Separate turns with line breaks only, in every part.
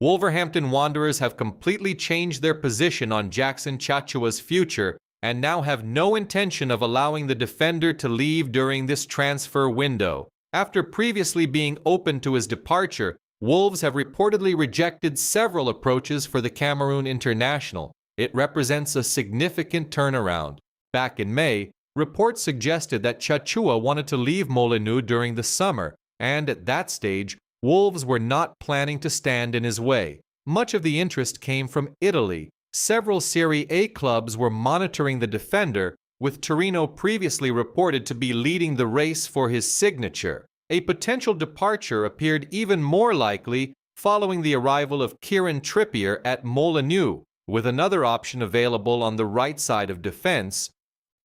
Wolverhampton Wanderers have completely changed their position on Jackson Chachua's future and now have no intention of allowing the defender to leave during this transfer window. After previously being open to his departure, Wolves have reportedly rejected several approaches for the Cameroon international. It represents a significant turnaround. Back in May, reports suggested that Chachua wanted to leave Molineux during the summer, and at that stage, Wolves were not planning to stand in his way. Much of the interest came from Italy. Several Serie A clubs were monitoring the defender, with Torino previously reported to be leading the race for his signature. A potential departure appeared even more likely following the arrival of Kieran Trippier at Molineux, with another option available on the right side of defense.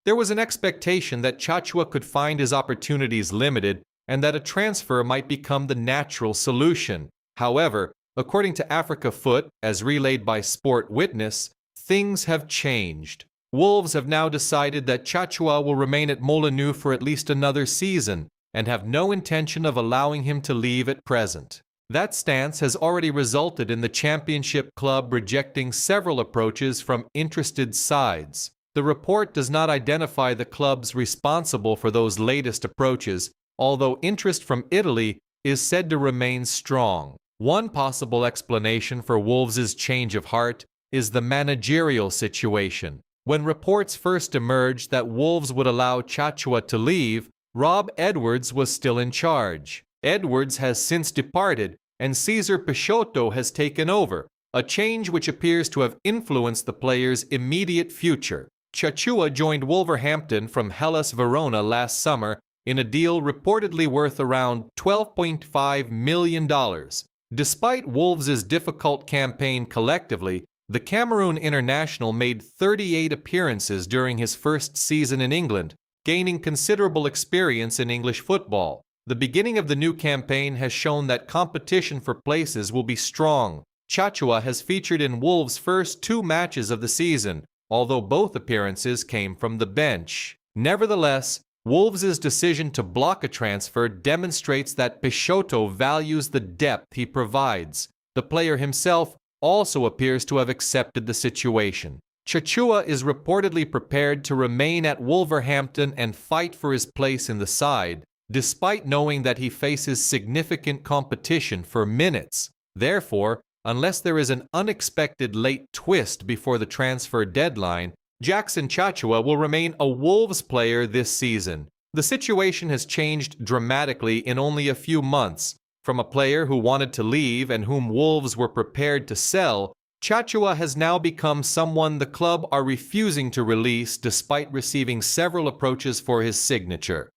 There was an expectation that Chachua could find his opportunities limited and that a transfer might become the natural solution. However, according to Africa Foot, as relayed by Sport Witness, things have changed. Wolves have now decided that Chachua will remain at Molineux for at least another season and have no intention of allowing him to leave at present. That stance has already resulted in the Championship club rejecting several approaches from interested sides. The report does not identify the clubs responsible for those latest approaches, although interest from Italy is said to remain strong. One possible explanation for Wolves' change of heart is the managerial situation. When reports first emerged that Wolves would allow Chachua to leave, Rob Edwards was still in charge. Edwards has since departed, and Cesar Peixoto has taken over, a change which appears to have influenced the player's immediate future. Chachua joined Wolverhampton from Hellas Verona last summer in a deal reportedly worth around $12.5 million. Despite Wolves' difficult campaign collectively, the Cameroon international made 38 appearances during his first season in England, gaining considerable experience in English football. The beginning of the new campaign has shown that competition for places will be strong. Chachua has featured in Wolves' first 2 matches of the season, although both appearances came from the bench. Nevertheless, Wolves' decision to block a transfer demonstrates that Peixoto values the depth he provides. The player himself also appears to have accepted the situation. Chachua is reportedly prepared to remain at Wolverhampton and fight for his place in the side, despite knowing that he faces significant competition for minutes. Therefore, unless there is an unexpected late twist before the transfer deadline, Jackson Chachua will remain a Wolves player this season. The situation has changed dramatically in only a few months. From a player who wanted to leave and whom Wolves were prepared to sell, Chachua has now become someone the club are refusing to release despite receiving several approaches for his signature.